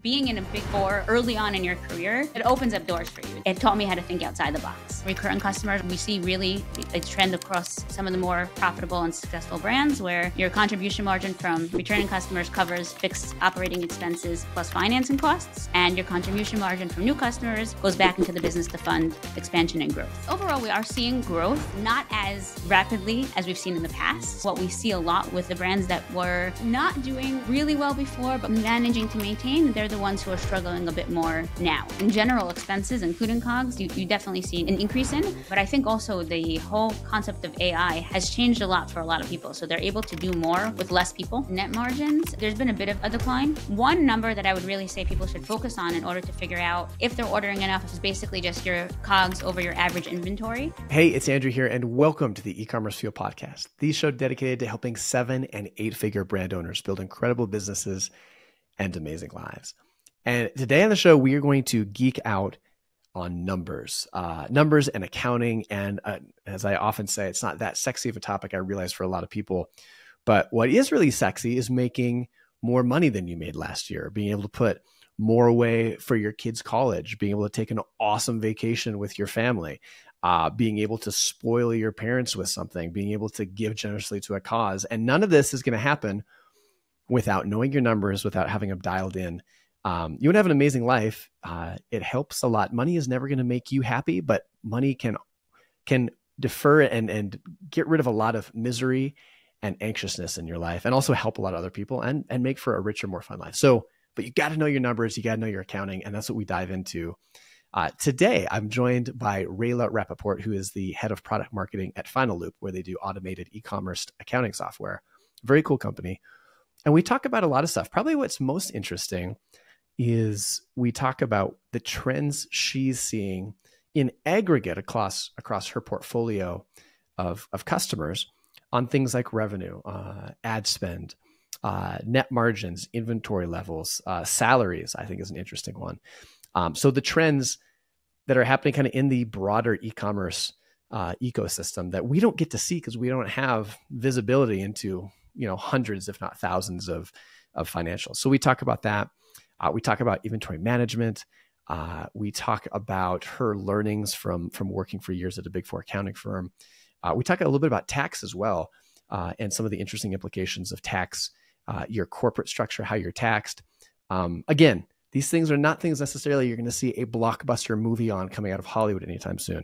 being in a big four early on in your career, it opens up doors for you. It taught me how to think outside the box. Recurrent customers, we see really a trend across some of the more profitable and successful brands where your contribution margin from returning customers covers fixed operating expenses plus financing costs, and your contribution margin from new customers goes back into the business to fund expansion and growth. Overall, we are seeing growth, not as rapidly as we've seen in the past. What we see a lot with the brands that were not doing really well before, but managing to maintain, they're the ones who are struggling a bit more now. In general, expenses, including COGS, you definitely see an increase in, but I think also the whole concept of AI has changed a lot for a lot of people. So they're able to do more with less people. Net margins, there's been a bit of a decline. One number that I would really say people should focus on in order to figure out if they're ordering enough is basically just your COGS over your average inventory. Hey, it's Andrew here, and welcome to the eCommerce Fuel Podcast, the show dedicated to helping 7- and 8-figure brand owners build incredible businesses and amazing lives. And today on the show, we are going to geek out on numbers and accounting. And as I often say, it's not that sexy of a topic, I realize, for a lot of people. But what is really sexy is making more money than you made last year, being able to put more away for your kids' college, being able to take an awesome vacation with your family, being able to spoil your parents with something, being able to give generously to a cause. And none of this is going to happen without knowing your numbers, without having them dialed in. You would have an amazing life. It helps a lot. Money is never going to make you happy, but money can defer and get rid of a lot of misery and anxiousness in your life, and also help a lot of other people and make for a richer, more fun life. So, but you got to know your numbers, you got to know your accounting, and that's what we dive into. Today, I'm joined by Rayla Rappaport, who is the head of product marketing at Finaloop, where they do automated e-commerce accounting software. Very cool company. And we talk about a lot of stuff. Probably what's most interesting is we talk about the trends she's seeing in aggregate across her portfolio of customers on things like revenue, ad spend, net margins, inventory levels, salaries, I think is an interesting one. So the trends that are happening kind of in the broader e-commerce ecosystem that we don't get to see because we don't have visibility into, hundreds, if not thousands of financials. So we talk about that. We talk about inventory management. We talk about her learnings from working for years at a Big Four accounting firm. We talk a little bit about tax as well, and some of the interesting implications of tax, your corporate structure, how you're taxed. Again, these things are not things necessarily you're going to see a blockbuster movie on coming out of Hollywood anytime soon.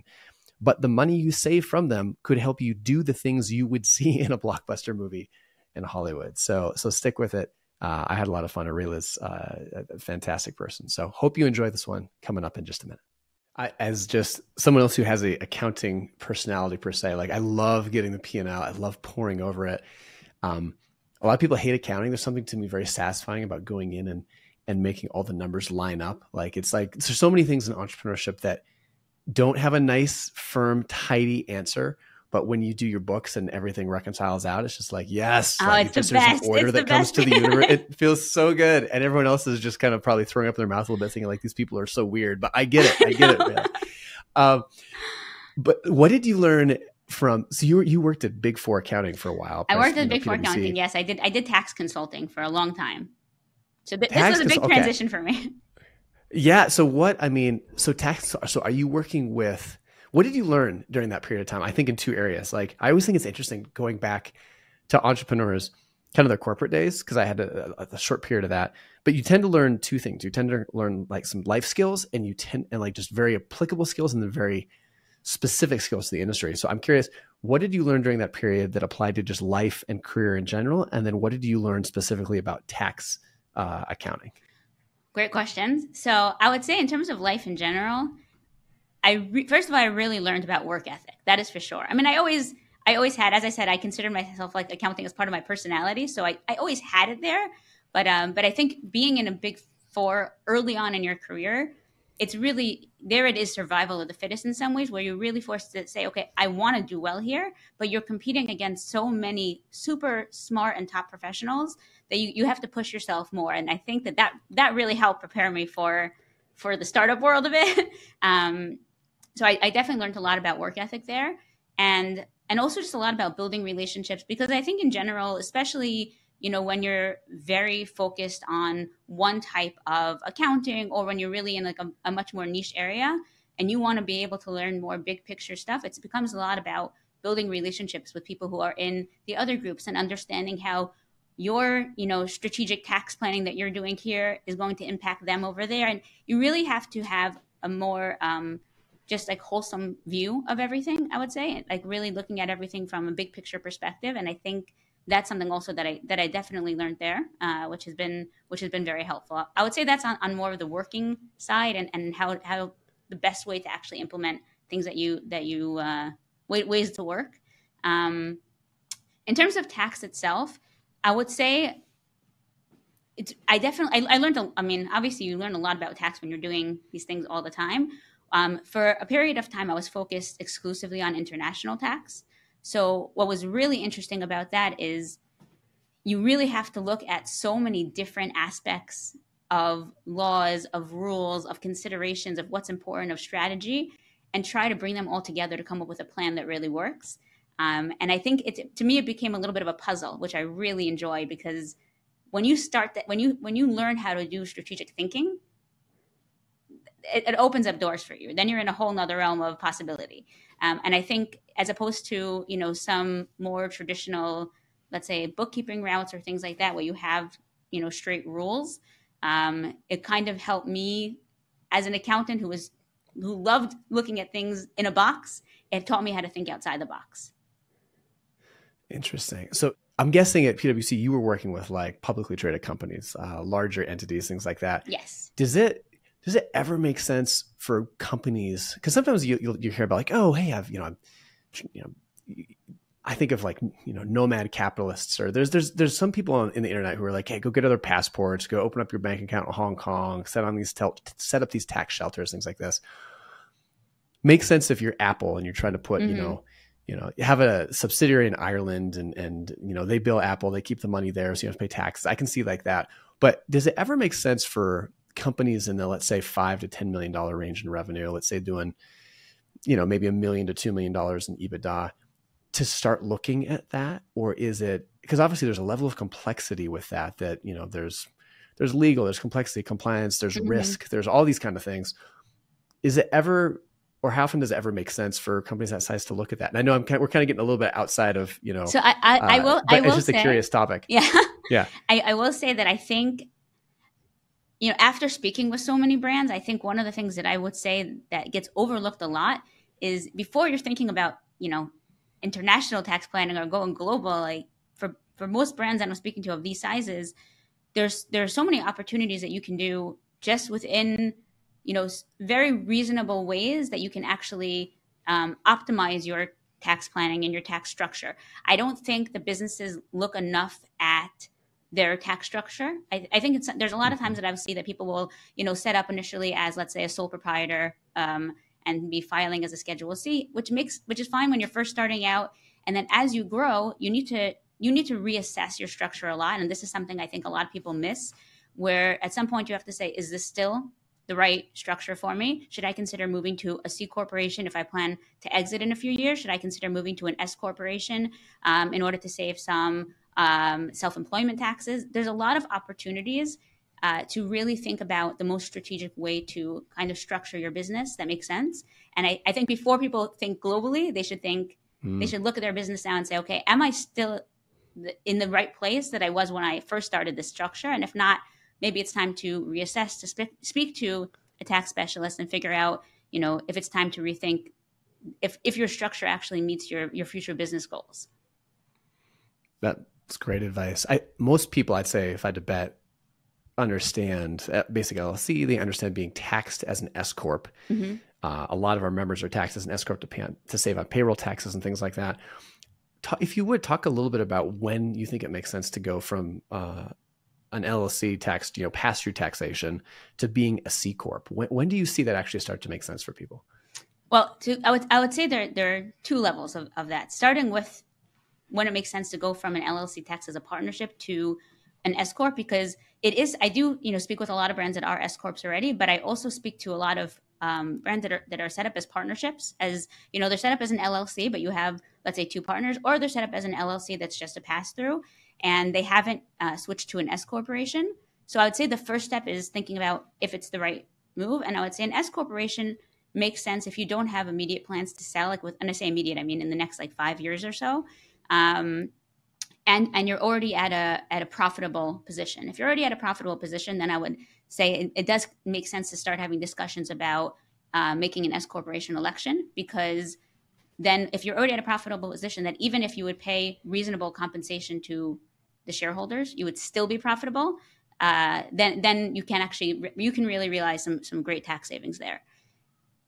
But the money you save from them could help you do the things you would see in a blockbuster movie in Hollywood. So stick with it. I had a lot of fun. Rayla's a fantastic person. So hope you enjoy this one coming up in just a minute. As just someone else who has a accounting personality per se, like I love getting the P&L. I love poring over it. A lot of people hate accounting. There's something to me very satisfying about going in and making all the numbers line up. Like it's like, there's so many things in entrepreneurship that don't have a nice, firm, tidy answer. But when you do your books and everything reconciles out, it's just like, yes, it's the best. There's an order that comes to the universe. It feels so good. And everyone else is just kind of probably throwing up their mouth a little bit thinking like, these people are so weird, but I get it. I get it, man. But what did you learn from, so you worked at Big Four accounting for a while. I worked at Big Four accounting. Yes, I did. I did tax consulting for a long time. So this was a big transition for me. Yeah. So so are you working with, what did you learn during that period of time? I think in two areas. Like I always think it's interesting going back to entrepreneurs, kind of their corporate days, because I had a short period of that. But you tend to learn two things. You tend to learn like some life skills, and like just very applicable skills, and then very specific skills to the industry. So I'm curious, what did you learn during that period that applied to just life and career in general? And then what did you learn specifically about tax accounting? Great questions. So I would say in terms of life in general, first of all, I really learned about work ethic. That is for sure. I mean, I always had, as I said, I considered myself like accounting as part of my personality. So I always had it there. But I think being in a Big Four early on in your career, it's really, there it is survival of the fittest in some ways, where you're really forced to say, okay, I want to do well here, but you're competing against so many super smart and top professionals that you have to push yourself more. And I think that really helped prepare me for the startup world of it. So I definitely learned a lot about work ethic there, and also just a lot about building relationships, because I think in general, especially when you're very focused on one type of accounting, or when you're really in like a much more niche area and you want to be able to learn more big picture stuff, it becomes a lot about building relationships with people who are in the other groups and understanding how your strategic tax planning that you're doing here is going to impact them over there. And you really have to have a more just like wholesome view of everything, I would say, like really looking at everything from a big picture perspective. And I think that's something also that I definitely learned there, which has been very helpful. I would say that's on more of the working side, and how the best way to actually implement things that you ways to work. In terms of tax itself, I would say I learned. I mean, obviously, you learn a lot about tax when you're doing these things all the time. For a period of time, I was focused exclusively on international tax. So what was really interesting about that is you really have to look at so many different aspects of laws, of rules, of considerations, of what's important, of strategy, and try to bring them all together to come up with a plan that really works. And I think to me, it became a little bit of a puzzle, which I really enjoy, because when you start that, when you learn how to do strategic thinking, it opens up doors for you. Then you're in a whole nother realm of possibility. And I think as opposed to, some more traditional, let's say, bookkeeping routes or things like that, where you have, straight rules, it kind of helped me as an accountant who loved looking at things in a box. It taught me how to think outside the box. Interesting. So I'm guessing at PwC, you were working with like publicly traded companies, larger entities, things like that. Yes. Does it ever make sense for companies? Because sometimes you hear about like, oh, hey, I think of like, nomad capitalists, or there's some people in the internet who are like, hey, go get other passports, go open up your bank account in Hong Kong, set up these tax shelters, things like this. Makes sense if you're Apple and you're trying to put, you have a subsidiary in Ireland and they bill Apple, they keep the money there, so you have to pay taxes. I can see like that. But does it ever make sense for companies in the, let's say, $5 to $10 million range in revenue, let's say doing, maybe $1 million to $2 million in EBITDA, to start looking at that? Or is it, because obviously there's a level of complexity with that, there's legal, there's complexity, compliance, there's risk, there's all these kind of things. Is it ever, or how often does it ever make sense for companies that size to look at that? And I know we're kind of getting a little bit outside of, So I will it's just say, a curious topic. Yeah. Yeah. I will say that I think, after speaking with so many brands, I think one of the things that I would say that gets overlooked a lot is, before you're thinking about, international tax planning or going global, like for most brands that I'm speaking to of these sizes, there are so many opportunities that you can do just within, very reasonable ways that you can actually optimize your tax planning and your tax structure. I don't think the businesses look enough at their tax structure. I think there's a lot of times that I see that people will, set up initially as, let's say, a sole proprietor, and be filing as a Schedule C, which is fine when you're first starting out. And then as you grow, you need to reassess your structure a lot. And this is something I think a lot of people miss, where at some point you have to say, is this still the right structure for me? Should I consider moving to a C corporation if I plan to exit in a few years? Should I consider moving to an S corporation in order to save some self-employment taxes? There's a lot of opportunities to really think about the most strategic way to kind of structure your business that makes sense. And I think before people think globally, they should look at their business now and say, okay, am I still in the right place that I was when I first started this structure? And if not, maybe it's time to reassess, to speak to a tax specialist and figure out, if it's time to rethink if your structure actually meets your future business goals. That's great advice. Most people, I'd say, if I had to bet, understand basic LLC. They understand being taxed as an S corp. A lot of our members are taxed as an S corp to save on payroll taxes and things like that. If you would talk a little bit about when you think it makes sense to go from an LLC taxed, pass-through taxation, to being a C corp. When do you see that actually start to make sense for people? Well, I would say there are two levels of that. Starting with when it makes sense to go from an LLC tax as a partnership to an S corp, because I do speak with a lot of brands that are S corps already, but I also speak to a lot of brands that are set up as partnerships, as they're set up as an LLC, but you have, let's say, two partners, or they're set up as an LLC that's just a pass through. and they haven't switched to an S corporation. So I would say the first step is thinking about if it's the right move. And I would say an S corporation makes sense if you don't have immediate plans to sell, like and I say immediate, I mean in the next like 5 years or so. And you're already at a profitable position. If you're already at a profitable position, then I would say it does make sense to start having discussions about making an S corporation election, because then if you're already at a profitable position, that even if you would pay reasonable compensation to the shareholders, you would still be profitable. Then you can really realize some great tax savings there.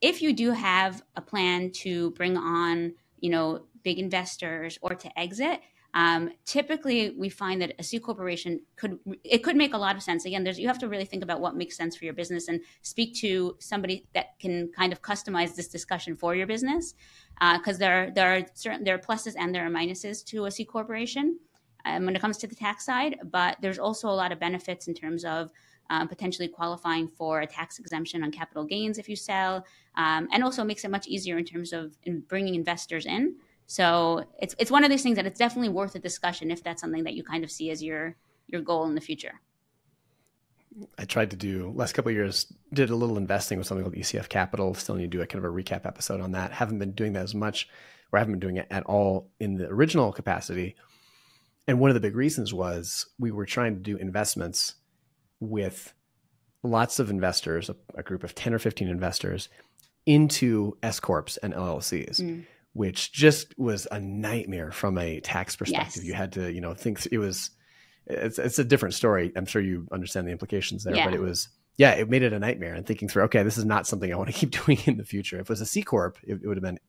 If you do have a plan to bring on, big investors or to exit, typically we find that a C corporation could make a lot of sense. Again, you have to really think about what makes sense for your business and speak to somebody that can kind of customize this discussion for your business. Because there are pluses and there are minuses to a C corporation when it comes to the tax side, but there's also a lot of benefits in terms of potentially qualifying for a tax exemption on capital gains if you sell, and also makes it much easier in terms of bringing investors in. So it's one of these things that it's definitely worth a discussion if that's something that you kind of see as your goal in the future. I tried to do last couple of years, did a little investing with something called ECF Capital. Still need to do a kind of a recap episode on that. Haven't been doing that as much, or haven't been doing it at all in the original capacity. And one of the big reasons was we were trying to do investments with lots of investors, a group of 10 or 15 investors into S Corps and LLCs, which just was a nightmare from a tax perspective. Yes. You had to, think it's a different story. I'm sure you understand the implications there, but it made it a nightmare, and thinking through, okay, this is not something I want to keep doing in the future. If it was a C Corp, it would have been,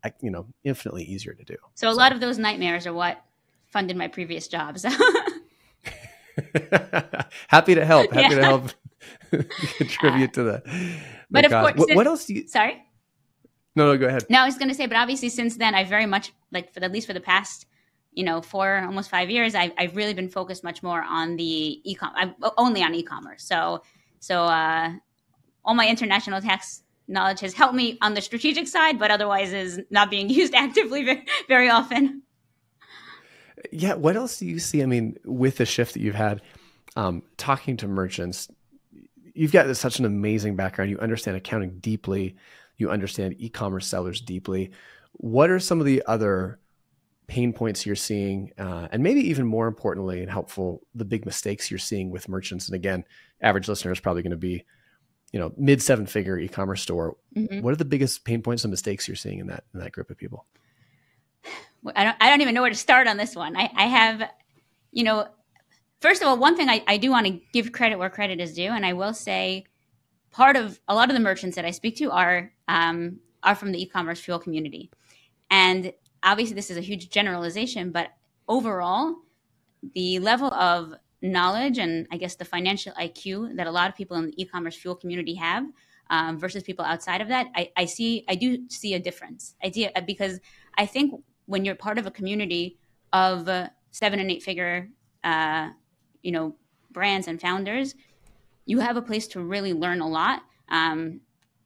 infinitely easier to do. So a lot of those nightmares are what funded my previous jobs. Happy to help. Happy to help contribute to the but cause. Of course, what else do you? Sorry. No, go ahead. No, I was going to say, but obviously since then, I very much at least for the past, almost 5 years, I've really been focused much more on the eComm, only on eCommerce. So all my international tax knowledge has helped me on the strategic side, but otherwise is not being used actively very, very often. Yeah. What else do you see? I mean, with the shift that you've had, talking to merchants, you've got such an amazing background. You understand accounting deeply. You understand e-commerce sellers deeply. What are some of the other pain points you're seeing? And maybe even more importantly and helpful, the big mistakes you're seeing with merchants. And again, average listener is probably going to be, mid 7-figure e-commerce store. Mm-hmm. What are the biggest pain points and mistakes you're seeing in that group of people? I don't even know where to start on this one. I have, first of all, one thing I do want to give credit where credit is due. And I will say a lot of the merchants that I speak to are from the e-commerce fuel community. And obviously this is a huge generalization, but overall, the level of knowledge and I guess the financial IQ that a lot of people in the e-commerce fuel community have versus people outside of that, I do see a difference. Because I think when you're part of a community of 7 and 8 figure, brands and founders, you have a place to really learn a lot.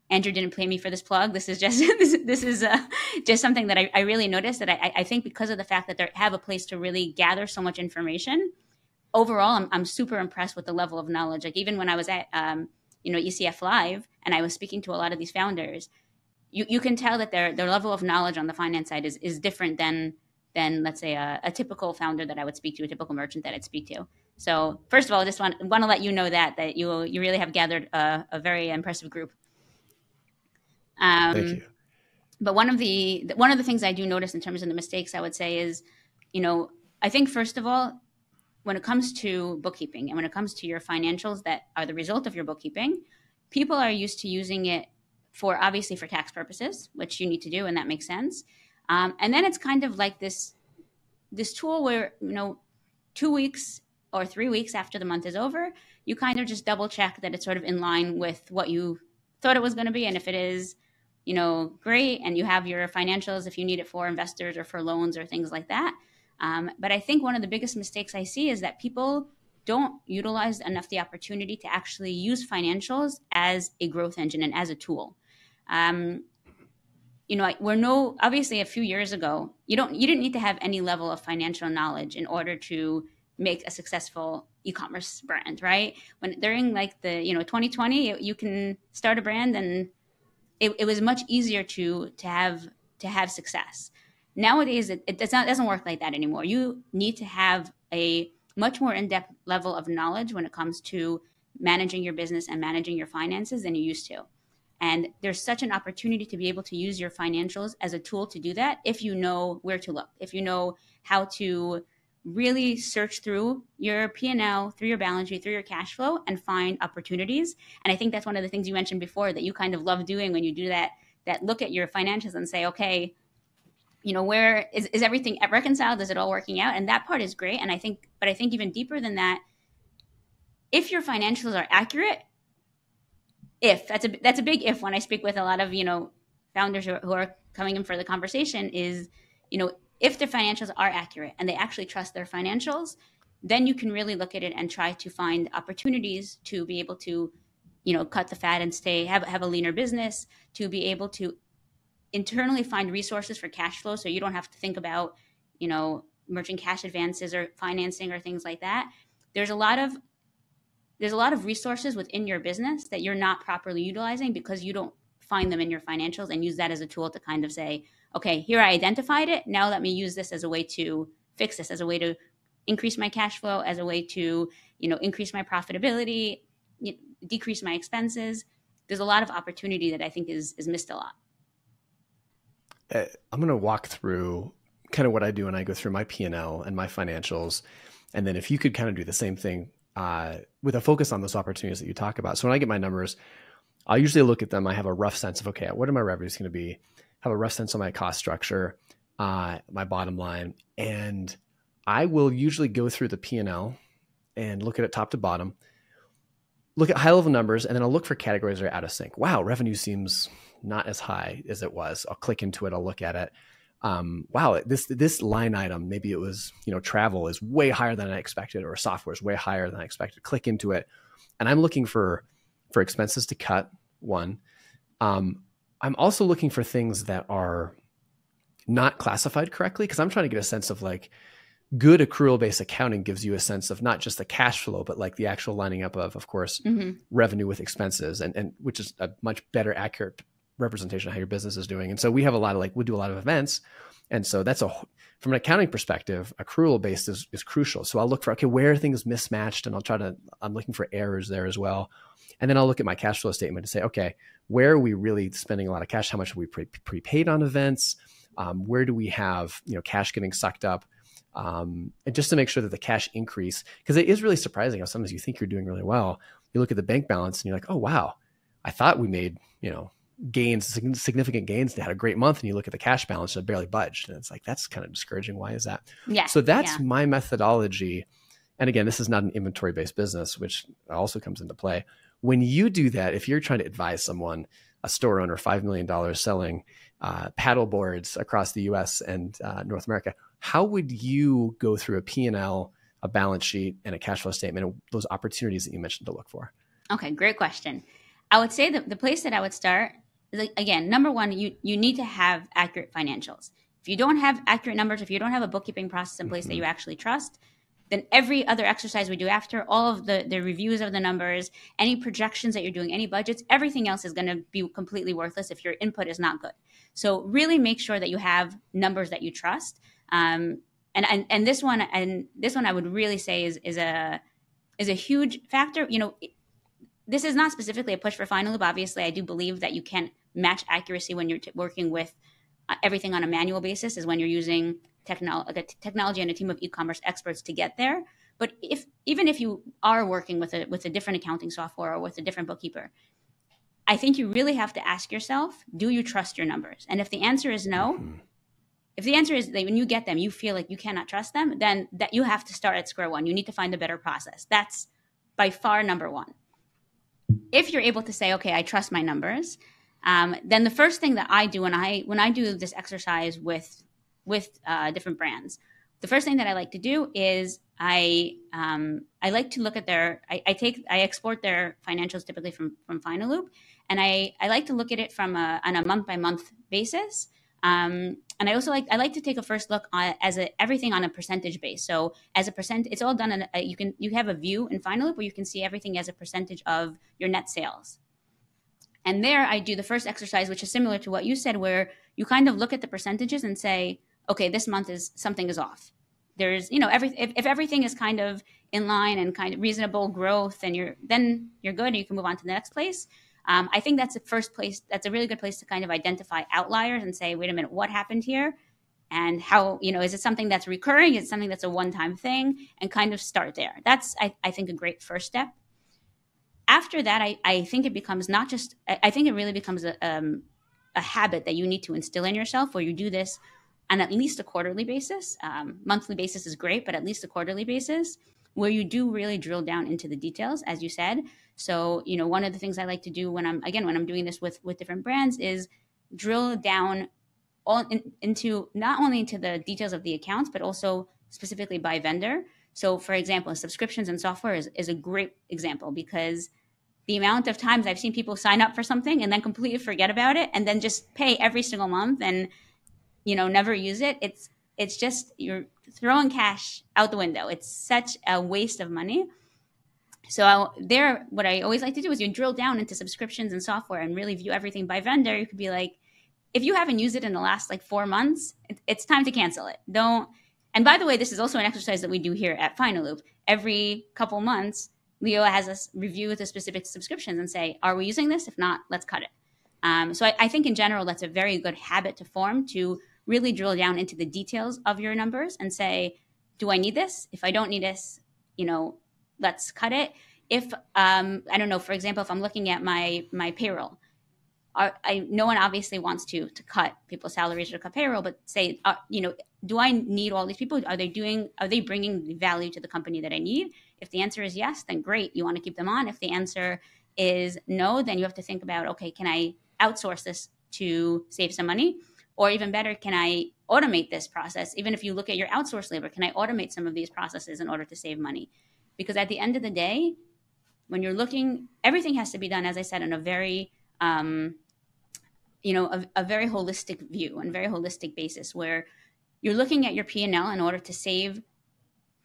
Andrew didn't pay me for this plug. This is just this is just something that I really noticed, that I think because of the fact that they have a place to really gather so much information. Overall, I'm super impressed with the level of knowledge. Like even when I was at ECF Live and I was speaking to a lot of these founders, you can tell that their level of knowledge on the finance side is different than let's say a typical founder that I would speak to, a typical merchant that I'd speak to. So first of all, I just want to let you know that you really have gathered a very impressive group. Thank you. But one of the things I do notice in terms of the mistakes, I would say is, I think first of all, when it comes to bookkeeping and when it comes to your financials that are the result of your bookkeeping, people are used to using it obviously for tax purposes, which you need to do, and that makes sense. And then it's kind of like this tool where, 2 weeks or 3 weeks after the month is over, you kind of just double check that it's sort of in line with what you thought it was going to be. And if it is, great, and you have your financials if you need it for investors or for loans or things like that. But I think one of the biggest mistakes I see is that people don't utilize enough the opportunity to actually use financials as a growth engine and as a tool. Obviously a few years ago, you didn't need to have any level of financial knowledge in order to make a successful e-commerce brand, right? When during like the 2020, you can start a brand, and it was much easier to have success. Nowadays, it doesn't work like that anymore. You need to have a much more in-depth level of knowledge when it comes to managing your business and managing your finances than you used to. And there's such an opportunity to be able to use your financials as a tool to do that if you know where to look, if you know how to really search through your P&L, through your balance sheet, through your cash flow, and find opportunities. And I think that's one of the things you mentioned before that you kind of love doing when you do that look at your financials and say, okay, where is everything reconciled? Is it all working out? And that part is great. And I think even deeper than that, if your financials are accurate, that's a big if when I speak with a lot of founders who are coming in for the conversation is if the financials are accurate and they actually trust their financials, then you can really look at it and try to find opportunities to be able to cut the fat and have a leaner business, to be able to internally find resources for cash flow so you don't have to think about merchant cash advances or financing or things like that. There's a lot of resources within your business that you're not properly utilizing because you don't find them in your financials and use that as a tool to kind of say, okay, here I identified it. Now let me use this as a way to fix this, as a way to increase my cash flow, as a way to, increase my profitability, decrease my expenses. There's a lot of opportunity that I think is missed a lot. I'm going to walk through kind of what I do when I go through my P&L and my financials. And then if you could kind of do the same thing with a focus on those opportunities that you talk about. So when I get my numbers, I'll usually look at them. I have a rough sense of, okay, what are my revenues going to be? Have a rough sense of my cost structure, my bottom line. And I will usually go through the P&L and look at it top to bottom, look at high level numbers, and then I'll look for categories that are out of sync. Wow, revenue seems not as high as it was. I'll click into it. I'll look at it. Wow, this line item, maybe it was, travel is way higher than I expected, or software is way higher than I expected. Click into it. And I'm looking for expenses to cut, one. I'm also looking for things that are not classified correctly, because I'm trying to get a sense of like good accrual-based accounting gives you a sense of not just the cash flow, but like the actual lining up of course, revenue with expenses, and which is a much better accurate representation of how your business is doing. And so we have we do a lot of events. And so from an accounting perspective, accrual based is crucial. So I'll look for, okay, where are things mismatched? And I'm looking for errors there as well. And then I'll look at my cash flow statement to say, okay, where are we really spending a lot of cash? How much have we prepaid on events? Where do we have, cash getting sucked up? And just to make sure that the cash increase, because it is really surprising how sometimes you think you're doing really well. You look at the bank balance and you're like, oh, wow, I thought we made, significant gains. They had a great month, and you look at the cash balance and it barely budged. And it's like, that's kind of discouraging. Why is that? Yeah. So that's my methodology. And again, this is not an inventory based business, which also comes into play. When you do that, if you're trying to advise someone, a store owner, $5 million selling paddle boards across the US and North America, how would you go through a P&L, a balance sheet, and a cash flow statement, and those opportunities that you mentioned to look for? Okay, great question. I would say that the place that I would start is, again, number one, you need to have accurate financials. If you don't have accurate numbers, if you don't have a bookkeeping process in place that you actually trust, then every other exercise we do after, all of the reviews of the numbers, any projections that you're doing, any budgets, everything else is going to be completely worthless if your input is not good. So really make sure that you have numbers that you trust. And this one I would really say is a huge factor. This is not specifically a push for Finaloop. Obviously, I do believe that you can't match accuracy when you're working with everything on a manual basis, is when you're using technology and a team of e-commerce experts to get there. But even if you are working with a different accounting software or with a different bookkeeper, I think you really have to ask yourself, do you trust your numbers? And if the answer is no, if the answer is that when you get them, you feel like you cannot trust them, then that you have to start at square one. You need to find a better process. That's by far number one. If you're able to say, okay, I trust my numbers, then the first thing that I do when I do this exercise with different brands, the first thing that I like to do is I like to look at I export their financials typically from Finaloop, and I like to look at it on a month by month basis. And I like to take a first look on everything on a percentage base. So as a percent, it's all done in you have a view in Finaloop where you can see everything as a percentage of your net sales. And there I do the first exercise, which is similar to what you said, where you kind of look at the percentages and say, okay, this month something is off. There's, if everything is kind of in line and kind of reasonable growth, and then you're good and you can move on to the next place. I think that's the first place. That's a really good place to kind of identify outliers and say, wait a minute, what happened here? And how, is it something that's recurring? Is it something that's a one-time thing? And kind of start there. That's, I think, a great first step. After that, I think it becomes not just, I think it really becomes a habit that you need to instill in yourself, where you do this on at least a quarterly basis. Monthly basis is great, but at least a quarterly basis, where you do really drill down into the details, as you said. So, one of the things I like to do when I'm doing this with different brands is drill down into not only into the details of the accounts, but also specifically by vendor. So, for example, subscriptions and software is a great example, because the amount of times I've seen people sign up for something and then completely forget about it and then just pay every single month and, never use it. It's just, you're throwing cash out the window. It's such a waste of money. So what I always like to do is you drill down into subscriptions and software and really view everything by vendor. You could be like, if you haven't used it in the last 4 months, it's time to cancel it. And by the way, this is also an exercise that we do here at Finaloop. Every couple months, Leo has us review the specific subscriptions and say, are we using this? If not, let's cut it. So I think in general, that's a very good habit to form, to really drill down into the details of your numbers and say, do I need this? If I don't need this, let's cut it. If, I don't know, for example, if I'm looking at my payroll, no one obviously wants to cut people's salaries or cut payroll, but say, do I need all these people? Are they bringing the value to the company that I need? If the answer is yes, then great. You want to keep them on. If the answer is no, then you have to think about, okay, can I outsource this to save some money? Or even better, can I automate this process? Even if you look at your outsourced labor, can I automate some of these processes in order to save money? Because at the end of the day, when you're looking, everything has to be done, as I said, in a very, a very holistic view and very holistic basis, where you're looking at your P&L in order to save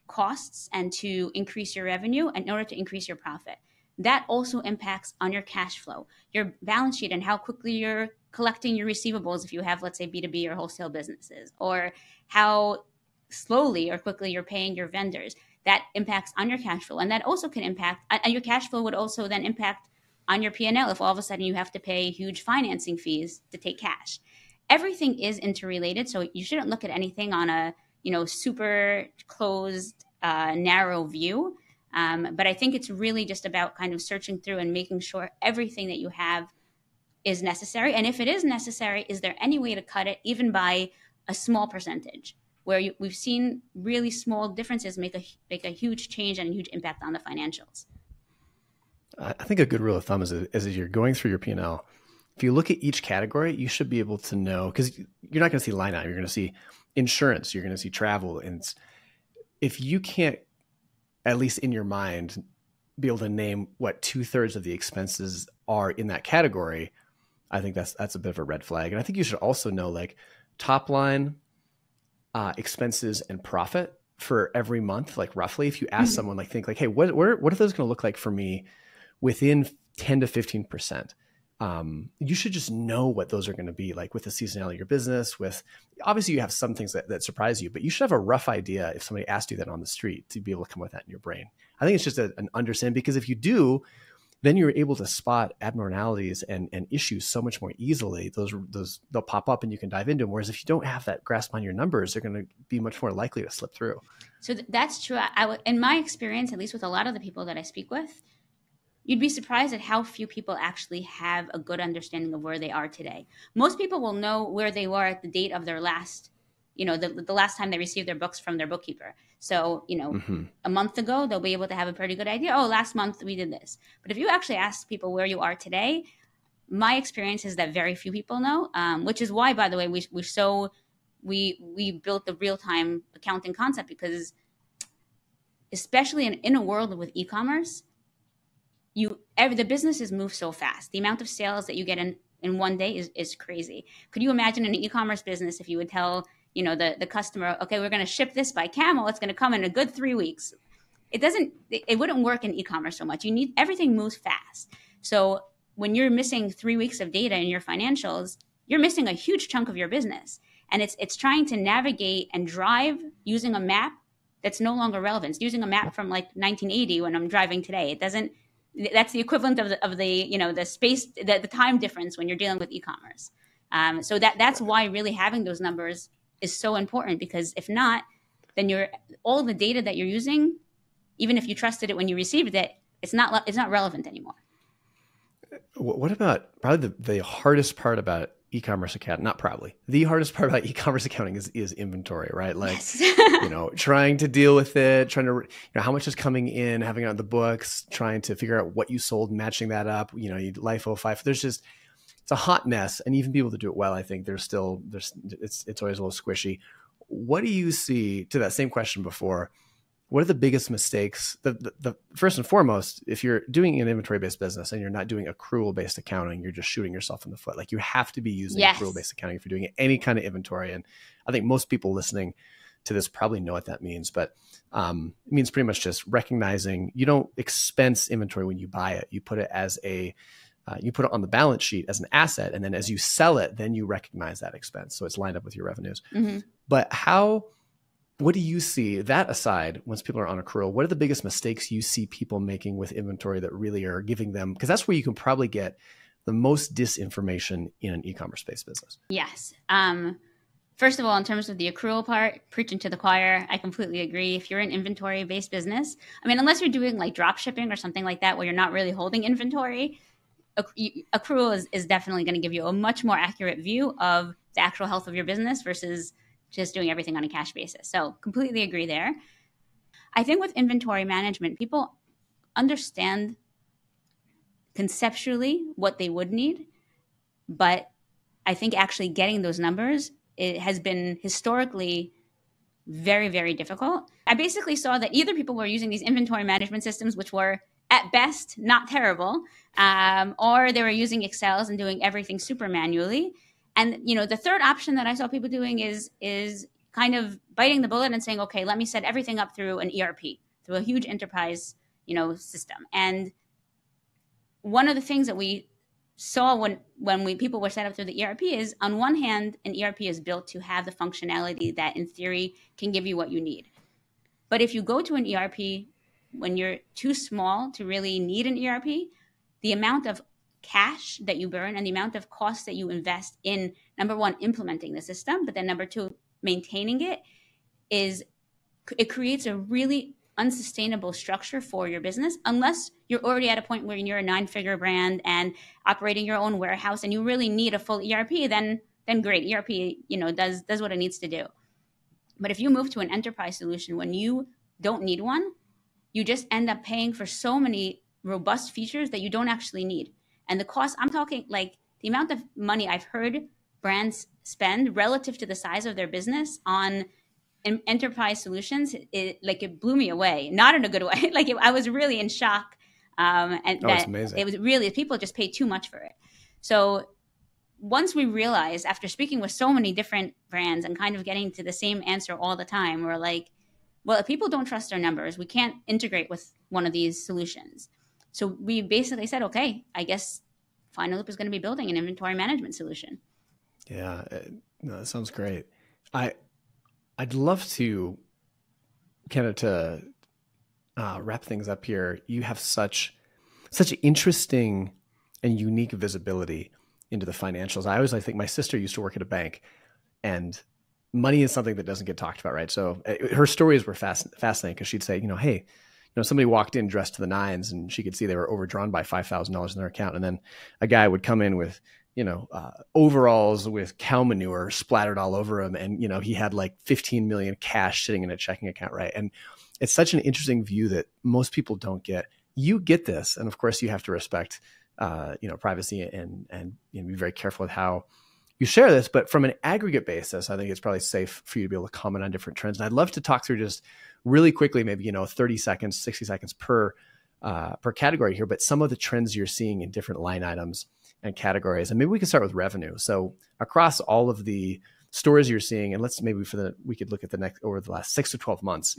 costs and to increase your revenue, and in order to increase your profit. That also impacts on your cash flow, your balance sheet, and how quickly you're collecting your receivables if you have, let's say, B2B or wholesale businesses, or how slowly or quickly you're paying your vendors. That impacts on your cash flow. And that also can impact, and your cash flow would also then impact on your P&L if all of a sudden you have to pay huge financing fees to take cash. Everything is interrelated, so you shouldn't look at anything on a super closed, narrow view. But I think it's really just about kind of searching through and making sure everything that you have is necessary. And if it is necessary, is there any way to cut it even by a small percentage, where we've seen really small differences make a huge change and a huge impact on the financials. I think a good rule of thumb is as you're going through your P&L, if you look at each category, you should be able to know, because you're not going to see line item, you're going to see insurance, you're going to see travel. And if you can't, at least in your mind, be able to name what 2/3 of the expenses are in that category, I think that's a bit of a red flag. And I think you should also know top line expenses and profit for every month, roughly. If you ask someone, think hey, what are those going to look like for me within 10 to 15%? You should just know what those are going to be with the seasonality of your business. With obviously you have some things that surprise you, but you should have a rough idea if somebody asked you that on the street to be able to come with that in your brain. I think it's just an understanding, because if you do, then you're able to spot abnormalities and issues so much more easily. Those they'll pop up and you can dive into them. Whereas if you don't have that grasp on your numbers, they're going to be much more likely to slip through. So that's true. In my experience, at least with a lot of the people that I speak with, you'd be surprised at how few people actually have a good understanding of where they are today. Most people will know where they were at the date of their last, the last time they received their books from their bookkeeper. So, a month ago, they'll be able to have a pretty good idea. Oh, last month we did this. But if you actually ask people where you are today, my experience is that very few people know, which is why, by the way, we built the real-time accounting concept, because especially in a world with e-commerce, the businesses move so fast. The amount of sales that you get in in one day is crazy. Could you imagine in an e-commerce business if you would tell, the customer, okay, we're going to ship this by camel. It's going to come in a good 3 weeks. It wouldn't work in e-commerce so much. Everything moves fast. So when you're missing 3 weeks of data in your financials, you're missing a huge chunk of your business. And it's trying to navigate and drive using a map that's no longer relevant. It's using a map from like 1980 when I'm driving today. That's the equivalent of the space, the time difference when you're dealing with e-commerce. So that's why really having those numbers is so important, because if not, then all the data that you're using, even if you trusted it when you received it, it's not relevant anymore. What about probably the hardest part about e-commerce accounting? Not probably. The hardest part about e-commerce accounting is inventory, right? Like, yes. Trying to deal with it, trying to, how much is coming in, having it on the books, trying to figure out what you sold, matching that up, you LIFO, FIFO. It's a hot mess. And even people that do it well, I think it's always a little squishy. What do you see, to that same question before, what are the biggest mistakes? The first and foremost, if you're doing an inventory-based business and you're not doing accrual-based accounting, you're just shooting yourself in the foot. Like, you have to be using yes. accrual-based accounting if you're doing any kind of inventory. And I think most people listening to this probably know what that means, but it means pretty much just recognizing you don't expense inventory when you buy it. You put it you put it on the balance sheet as an asset, and then as you sell it, then you recognize that expense. So it's lined up with your revenues. Mm-hmm. But what do you see, that aside, once people are on accrual, what are the biggest mistakes you see people making with inventory that really are giving them, because that's where you can probably get the most disinformation in an e-commerce-based business? Yes. First of all, in terms of the accrual part, preaching to the choir, I completely agree. If you're an inventory-based business, unless you're doing like drop shipping or something like that, where you're not really holding inventory, accrual is definitely going to give you a much more accurate view of the actual health of your business versus just doing everything on a cash basis. So completely agree there. I think with inventory management, people understand conceptually what they would need, but I think actually getting those numbers, it has been historically very, very difficult. I basically saw that either people were using these inventory management systems, which were at best not terrible, or they were using Excels and doing everything super manually. And, the third option that I saw people doing is kind of biting the bullet and saying, okay, let me set everything up through an ERP, through a huge enterprise, system. And one of the things that we saw when people were set up through the ERP is, on one hand, an ERP is built to have the functionality that in theory can give you what you need. But if you go to an ERP when you're too small to really need an ERP, the amount of cash that you burn and the amount of cost that you invest in, number one, implementing the system, but then number two, maintaining it creates a really unsustainable structure for your business, unless you're already at a point where you're a 9-figure brand and operating your own warehouse and you really need a full ERP, then great. ERP, does what it needs to do. But if you move to an enterprise solution when you don't need one, you just end up paying for so many robust features that you don't actually need. And the cost, I'm talking like the amount of money I've heard brands spend relative to the size of their business on enterprise solutions, it blew me away. Not in a good way. I was really in shock. It's amazing. It was really, people just pay too much for it. So once we realized, after speaking with so many different brands and kind of getting to the same answer all the time, we're like, well, if people don't trust our numbers, we can't integrate with one of these solutions. So we basically said, okay, I guess Finaloop is going to be building an inventory management solution. Yeah, no, that sounds great. I'd love to wrap things up here. You have such interesting and unique visibility into the financials. I think my sister used to work at a bank, and money is something that doesn't get talked about, right? So her stories were fascinating because she'd say, hey, somebody walked in dressed to the nines and she could see they were overdrawn by $5,000 in their account. And then a guy would come in with, overalls with cow manure splattered all over him. And, he had like 15 million cash sitting in a checking account, right? And it's such an interesting view that most people don't get. You get this. And of course you have to respect, privacy and be very careful with how you share this. But from an aggregate basis, I think it's probably safe for you to be able to comment on different trends. And I'd love to talk through just really quickly, maybe, 30 seconds, 60 seconds per category here, but some of the trends you're seeing in different line items and categories. And maybe we can start with revenue. So across all of the stores you're seeing, and let's maybe we could look at the next over the last 6 to 12 months.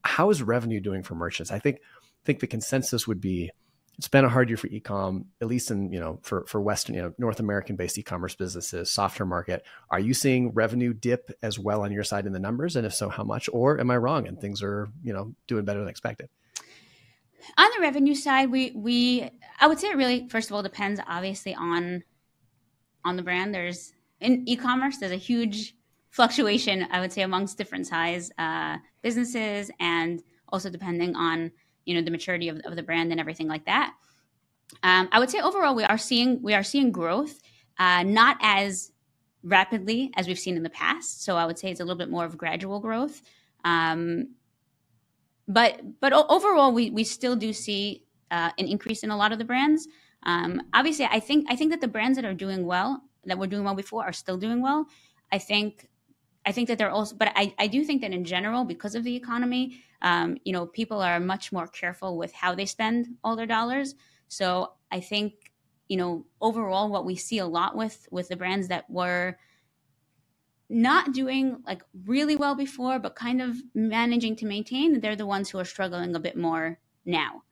How is revenue doing for merchants? I think the consensus would be it's been a hard year for eComm, at least in, for Western, North American based e-commerce businesses, softer market. Are you seeing revenue dip as well on your side in the numbers? And if so, how much? Or am I wrong and things are, doing better than expected? On the revenue side, I would say it really, first of all, depends obviously on the brand. In e-commerce, there's a huge fluctuation, I would say, amongst different size businesses, and also depending on the maturity of the brand and everything like that. I would say overall we are seeing growth, not as rapidly as we've seen in the past. So I would say it's a little bit more of gradual growth. But overall, we still do see an increase in a lot of the brands. Obviously, I think that the brands that were doing well before are still doing well. I think that they're also, but I do think that in general, because of the economy, people are much more careful with how they spend all their dollars. So I think, overall, what we see a lot with the brands that were not doing like really well before, but kind of managing to maintain, they're the ones who are struggling a bit more now.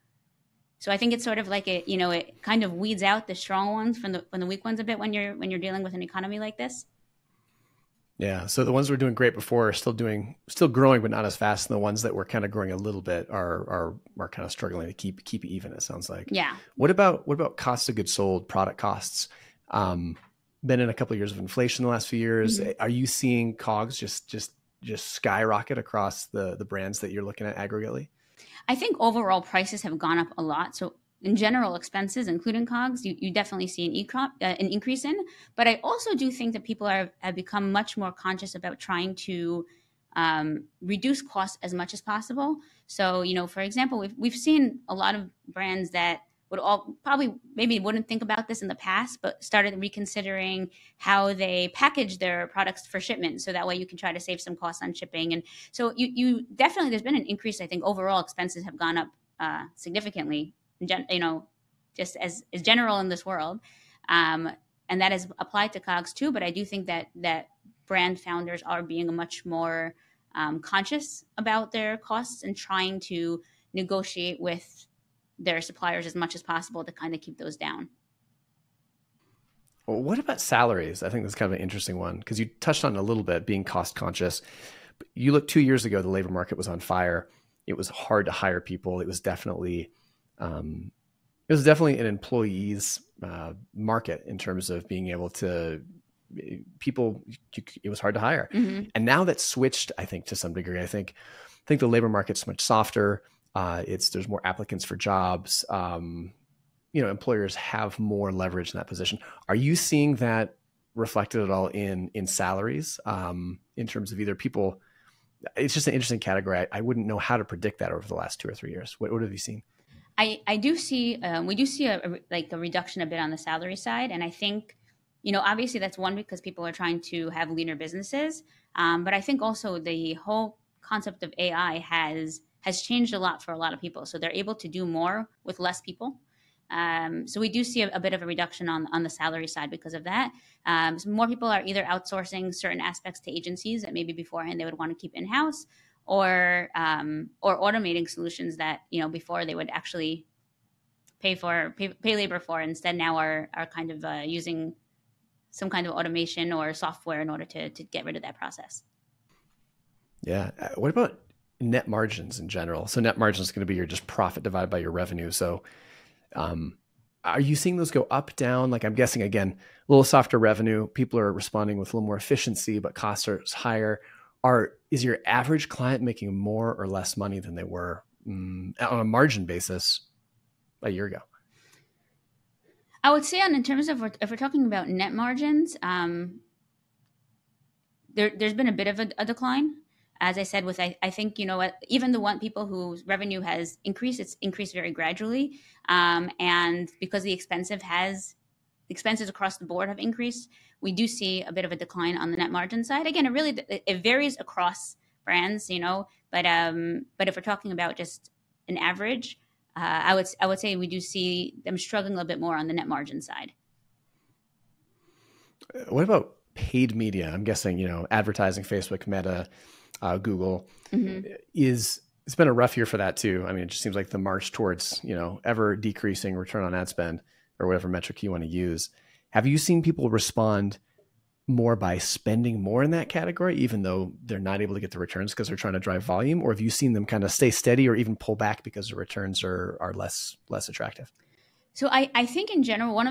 So I think it's sort of like it kind of weeds out the strong ones from the weak ones a bit when you're dealing with an economy like this. Yeah. So the ones that were doing great before are still growing, but not as fast. And the ones that were kind of growing a little bit are kind of struggling to keep it even, it sounds like. Yeah. What about cost of goods sold, product costs? Been in a couple of years of inflation the last few years. Mm-hmm. Are you seeing COGS just skyrocket across the brands that you're looking at aggregately? I think overall prices have gone up a lot. So in general expenses, including COGS, you definitely see an increase in. But I also do think that people have become much more conscious about trying to reduce costs as much as possible. So, for example, we've seen a lot of brands that would all probably maybe wouldn't think about this in the past, but started reconsidering how they package their products for shipment. So that way you can try to save some costs on shipping. And so you definitely, there's been an increase. I think overall expenses have gone up significantly, just as general in this world. And that is applied to COGS too. But I do think that brand founders are being much more conscious about their costs and trying to negotiate with their suppliers as much as possible to kind of keep those down. Well, what about salaries? I think that's kind of an interesting one because you touched on it a little bit, being cost conscious. You look 2 years ago, the labor market was on fire. It was hard to hire people. It was definitely an employee's market in terms of being able to people. It was hard to hire, and now that's switched. I think to some degree. I think the labor market's much softer. There's more applicants for jobs. Employers have more leverage in that position. Are you seeing that reflected at all in salaries in terms of either people? It's just an interesting category. I wouldn't know how to predict that over the last 2 or 3 years. What have you seen? I do see, we do see a reduction a bit on the salary side. And I think, obviously that's one because people are trying to have leaner businesses. But I think also the whole concept of AI has changed a lot for a lot of people. So they're able to do more with less people. So we do see a bit of a reduction on the salary side because of that. So more people are either outsourcing certain aspects to agencies that maybe beforehand they would want to keep in-house, or automating solutions that before they would actually pay labor for, instead now are kind of using some kind of automation or software in order to get rid of that process. Yeah. What about net margins in general? So net margin is going to be your just profit divided by your revenue. So are you seeing those go up, down? Like I'm guessing, again, a little softer revenue. People are responding with a little more efficiency, but costs are higher. Is your average client making more or less money than they were on a margin basis a year ago? I would say in terms of if we're talking about net margins, there's been a bit of a decline. As I said, I think, even the people whose revenue has increased, it's increased very gradually. And because the expenses across the board have increased, we do see a bit of a decline on the net margin side. Again, it varies across brands, but if we're talking about just an average, I would say we do see them struggling a little bit more on the net margin side. What about paid media? I'm guessing, advertising, Facebook, Meta, Google it's been a rough year for that too. I mean, it just seems like the march towards, ever decreasing return on ad spend or whatever metric you want to use. Have you seen people respond more by spending more in that category, even though they're not able to get the returns because they're trying to drive volume? Or have you seen them kind of stay steady or even pull back because the returns are less attractive? So I think in general, one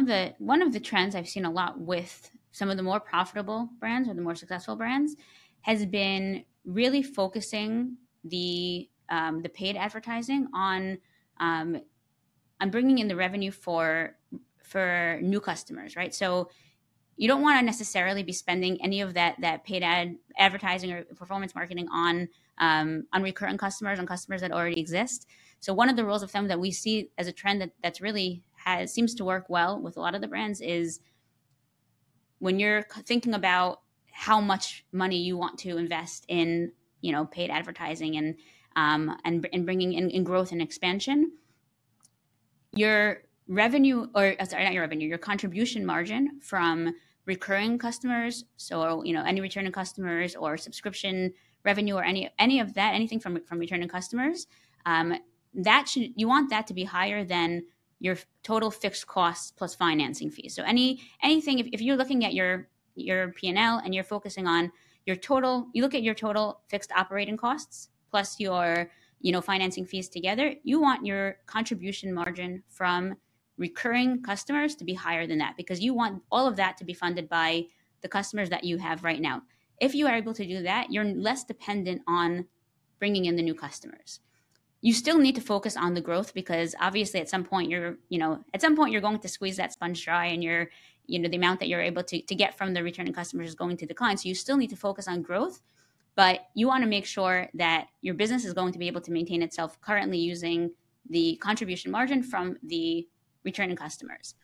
of the trends I've seen a lot with some of the more profitable brands or the more successful brands has been really focusing the paid advertising on bringing in the revenue for new customers, right? So you don't want to necessarily be spending any of that paid advertising or performance marketing on recurring customers, on customers that already exist. So one of the rules of thumb that we see as a trend that's really seems to work well with a lot of the brands is when you're thinking about how much money you want to invest in, paid advertising and bringing in growth and expansion, your revenue, or sorry, not your revenue, your contribution margin from recurring customers, so any returning customers or subscription revenue or any of that, anything from returning customers, you want that to be higher than your total fixed costs plus financing fees. So anything, if you're looking at your P&L and you're focusing on your total, you look at your total fixed operating costs plus your financing fees together, you want your contribution margin from recurring customers to be higher than that, because you want all of that to be funded by the customers that you have right now. If you are able to do that, you're less dependent on bringing in the new customers. You still need to focus on the growth, because obviously at some point you're going to squeeze that sponge dry, and the amount that you're able to get from the returning customers is going to decline. So you still need to focus on growth, but you want to make sure that your business is going to be able to maintain itself currently using the contribution margin from the returning customers.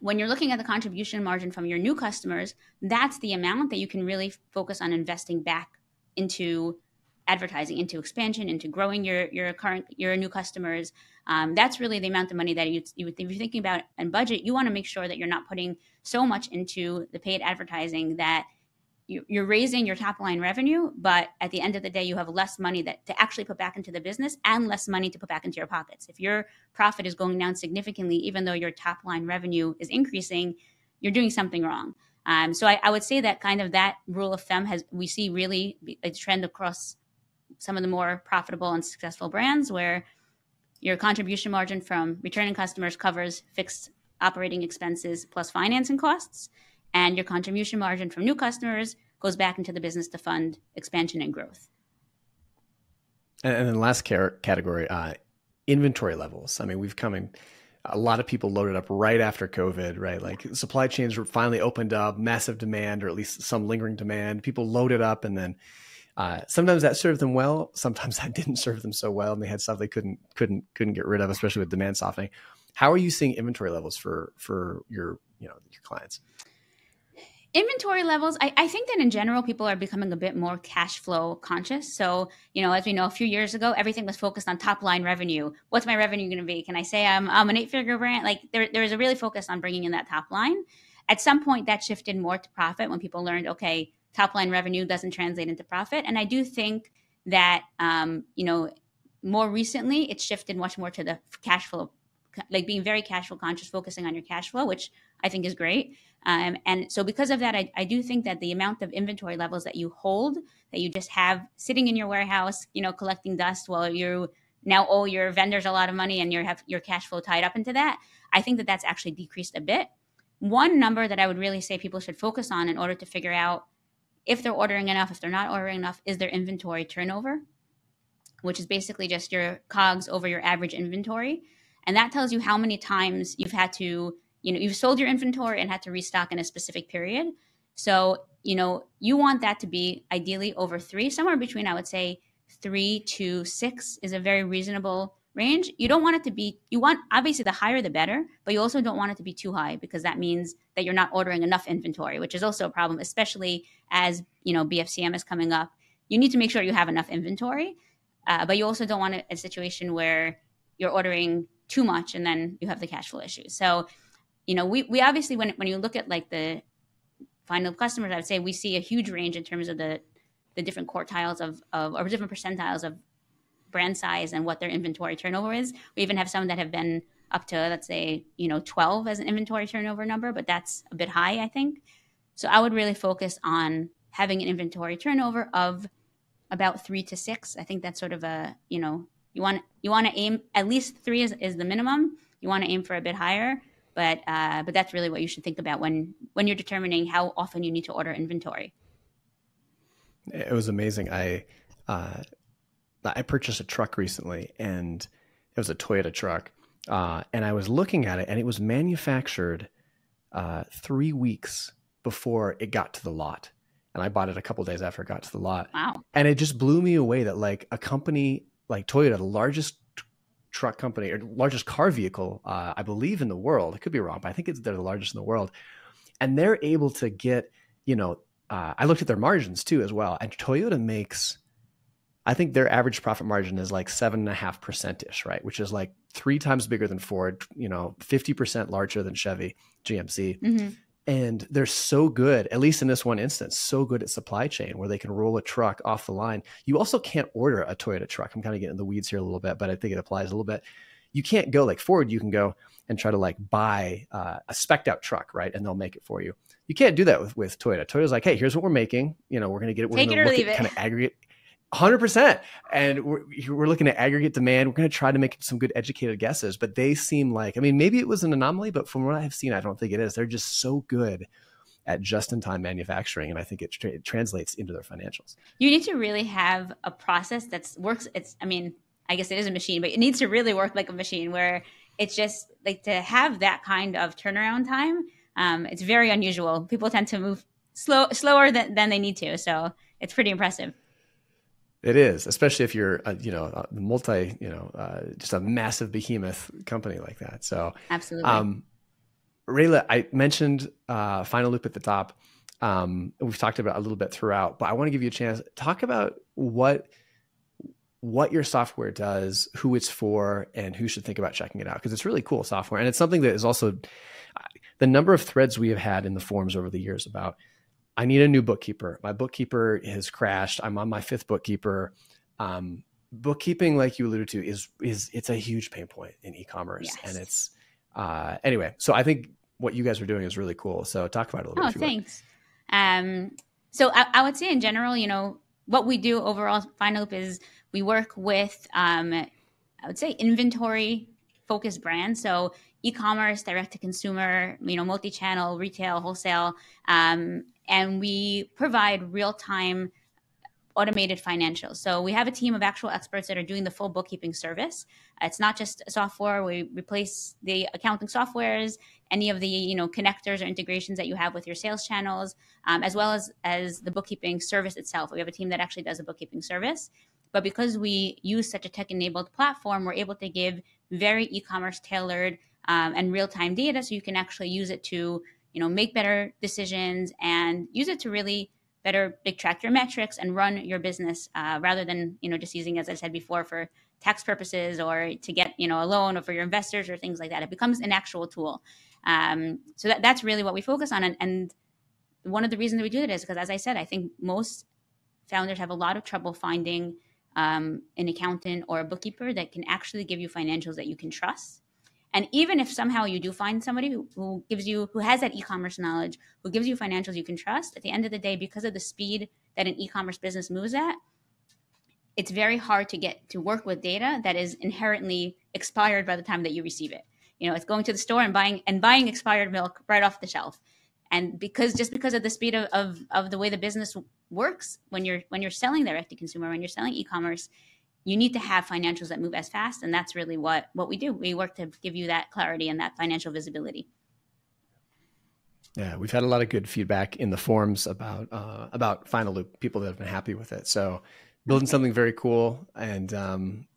When you're looking at the contribution margin from your new customers, that's the amount that you can really focus on investing back into advertising, into expansion, into growing your new customers. That's really the amount of money that if you're thinking about and budget, you want to make sure that you're not putting so much into the paid advertising that you're raising your top line revenue, but at the end of the day, you have less money to actually put back into the business and less money to put back into your pockets. If your profit is going down significantly, even though your top line revenue is increasing, you're doing something wrong. So I would say that kind of that rule of thumb we see really a trend across some of the more profitable and successful brands, where your contribution margin from returning customers covers fixed operating expenses plus financing costs, and your contribution margin from new customers goes back into the business to fund expansion and growth. And then last category, inventory levels. I mean, a lot of people loaded up right after COVID, right? Like supply chains were finally opened up, massive demand, or at least some lingering demand. People loaded up, and then sometimes that served them well. Sometimes that didn't serve them so well, and they had stuff they couldn't get rid of, especially with demand softening. How are you seeing inventory levels for your clients? Inventory levels, I think that in general, people are becoming a bit more cash flow conscious. So, as we know, a few years ago, everything was focused on top line revenue. What's my revenue going to be? Can I say I'm an 8-figure brand? Like there was a really focus on bringing in that top line. At some point, that shifted more to profit when people learned, okay, top line revenue doesn't translate into profit. And I do think that, more recently, it's shifted much more to the cash flow, like being very cash flow conscious, focusing on your cash flow, which I think is great. And so because of that, I do think that the amount of inventory levels that you hold, that you just have sitting in your warehouse, collecting dust while you now owe your vendors a lot of money and you have your cash flow tied up into that, I think that that's actually decreased a bit. One number that I would really say people should focus on in order to figure out if they're ordering enough, if they're not ordering enough, is their inventory turnover, which is basically just your COGS over your average inventory. And that tells you how many times you've had to, you've sold your inventory and had to restock in a specific period. So, you want that to be ideally over 3, somewhere between, I would say 3 to 6 is a very reasonable range. You don't want it to be, obviously the higher the better, but you also don't want it to be too high, because that means that you're not ordering enough inventory, which is also a problem, especially as, BFCM is coming up. You need to make sure you have enough inventory, but you also don't want a situation where you're ordering too much and then you have the cash flow issues. So, we obviously, when you look at like the Finaloop customers, I would say we see a huge range in terms of the different quartiles or different percentiles of brand size and what their inventory turnover is. We even have some that have been up to, let's say, 12 as an inventory turnover number, but that's a bit high, I think. So I would really focus on having an inventory turnover of about 3 to 6. I think that's sort of you want to aim at least 3 is the minimum. You want to aim for a bit higher, but that's really what you should think about when you're determining how often you need to order inventory. It was amazing. I purchased a truck recently, and it was a Toyota truck. And I was looking at it, and it was manufactured 3 weeks before it got to the lot. And I bought it a couple of days after it got to the lot. Wow. And it just blew me away that like a company like Toyota, the largest truck company or largest car vehicle, I believe in the world, I could be wrong, but I think they're the largest in the world. And they're able to get, I looked at their margins too as well. And Toyota makes, I think their average profit margin is like 7.5%-ish, right? Which is like 3 times bigger than Ford, 50% larger than Chevy, GMC. Mm-hmm. And they're so good, at least in this one instance, so good at supply chain where they can roll a truck off the line. You also can't order a Toyota truck. I'm kind of getting in the weeds here a little bit, but I think it applies a little bit. You can't go like Ford. You can go and try to like buy a spec'd out truck, right? And they'll make it for you. You can't do that with Toyota. Toyota's like, hey, here's what we're making. We're going to get it. We're going to look at kind of aggregate. 100%. And we're looking at aggregate demand. We're going to try to make some good educated guesses, but they seem like, maybe it was an anomaly, but from what I have seen, I don't think it is. They're just so good at just-in-time manufacturing. And I think it translates into their financials. You need to really have a process that works. I guess it is a machine, but it needs to really work like a machine where it's just like to have that kind of turnaround time. It's very unusual. People tend to move slower than they need to. So it's pretty impressive. It is, especially if you're, just a massive behemoth company like that. So absolutely. Rayla, I mentioned Finaloop at the top. We've talked about a little bit throughout, but I want to give you a chance to talk about what your software does, who it's for, and who should think about checking it out, because it's really cool software. And it's something that is also the number of threads we have had in the forums over the years about, I need a new bookkeeper. My bookkeeper has crashed. I'm on my 5th bookkeeper. Bookkeeping, like you alluded to, it's a huge pain point in e-commerce. Yes. And it's anyway. So I think what you guys are doing is really cool. So talk about it a little bit. Oh, thanks. So I would say in general, what we do overall, Finaloop, is we work with I would say inventory focused brands. So e-commerce, direct to consumer, multi-channel, retail, wholesale. And we provide real-time automated financials. So we have a team of actual experts that are doing the full bookkeeping service. It's not just software. We replace the accounting softwares, any of the connectors or integrations that you have with your sales channels, as well as the bookkeeping service itself. We have a team that actually does the bookkeeping service. But because we use such a tech-enabled platform, we're able to give very e-commerce tailored and real-time data, so you can actually use it to make better decisions and use it to really better track your metrics and run your business rather than, just using, as I said before, for tax purposes or to get, a loan or for your investors or things like that. It becomes an actual tool. So that's really what we focus on. And one of the reasons we do it is because, as I said, I think most founders have a lot of trouble finding an accountant or a bookkeeper that can actually give you financials that you can trust. And even if somehow you do find somebody who has that e-commerce knowledge, who gives you financials you can trust, at the end of the day, because of the speed that an e-commerce business moves at, it's very hard to get to work with data that is inherently expired by the time that you receive it. It's going to the store and buying expired milk right off the shelf. And because of the speed of the way the business works, when you're selling direct to consumer, when you're selling e-commerce, you need to have financials that move as fast. And that's really what we do. We work to give you that clarity and that financial visibility. Yeah, we've had a lot of good feedback in the forums about Finaloop, people that have been happy with it. So building something very cool. And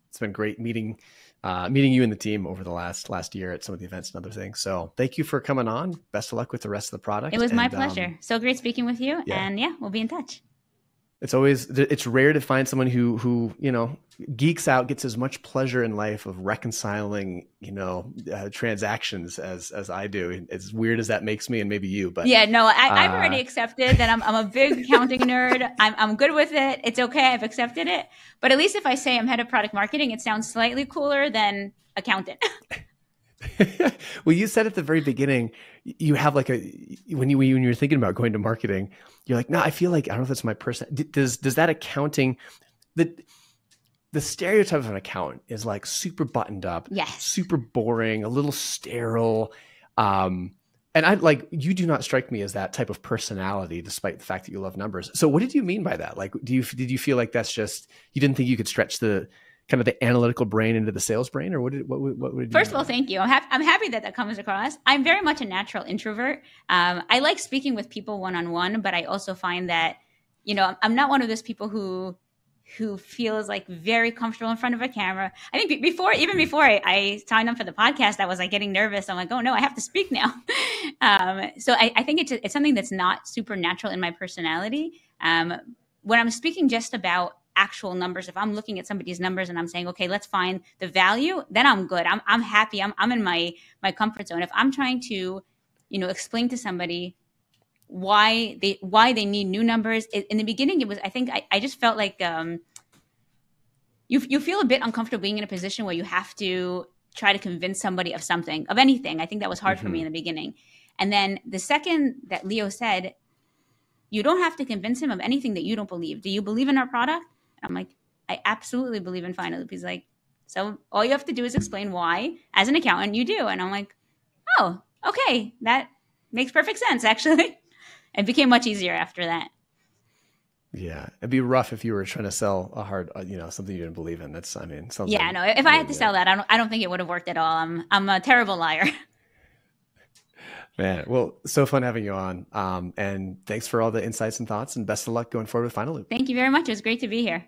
it's been great meeting you and the team over the last year at some of the events and other things. So ting you for coming on. Best of luck with the rest of the product. It was my pleasure. So great speaking with you. Yeah. And yeah, we'll be in touch. It's rare to find someone who, geeks out, gets as much pleasure in life of reconciling, transactions as I do. As weird as that makes me, and maybe you, but yeah, no, I've already accepted that I'm a big accounting nerd. I'm good with it. It's okay. I've accepted it. But at least if I say I'm head of product marketing, it sounds slightly cooler than accountant. Well, you said at the very beginning, you have like when you're thinking about going to marketing, you're like, no, I feel like, I don't know if that's my person. Does that accounting, the stereotype of an accountant is like super buttoned up, yes, super boring, a little sterile. And you do not strike me as that type of personality, despite the fact that you love numbers. So what did you mean by that? Like, did you feel like that's just, you didn't think you could stretch the kind of the analytical brain into the sales brain, or what would you First of all, thank you. I'm happy that comes across. I'm very much a natural introvert. I like speaking with people one-on-one, but I also find that, I'm not one of those people who feels like very comfortable in front of a camera. I think even before I signed up for the podcast, I was like getting nervous. I'm like, oh no, I have to speak now. So I think it's something that's not super natural in my personality. When I'm speaking just about actual numbers, if I'm looking at somebody's numbers and I'm saying, okay, let's find the value, then I'm good. I'm happy. I'm in my comfort zone. If I'm trying to, explain to somebody why they need new numbers, in the beginning, it was, I think I just felt like you feel a bit uncomfortable being in a position where you have to try to convince somebody of something, of anything. I think that was hard for me in the beginning. And then the second that Leo said, you don't have to convince him of anything that you don't believe. Do you believe in our product? I'm like, I absolutely believe in Finaloop. He's like, so all you have to do is explain why, as an accountant, you do. And I'm like, oh, okay, that makes perfect sense, actually. It became much easier after that. Yeah, it'd be rough if you were trying to sell a hard, something you didn't believe in. Sounds yeah, like, no. If I had to sell that, I don't think it would have worked at all. I'm a terrible liar. Man, well, so fun having you on. And thanks for all the insights and thoughts, and best of luck going forward with Finaloop. Thank you very much. It was great to be here.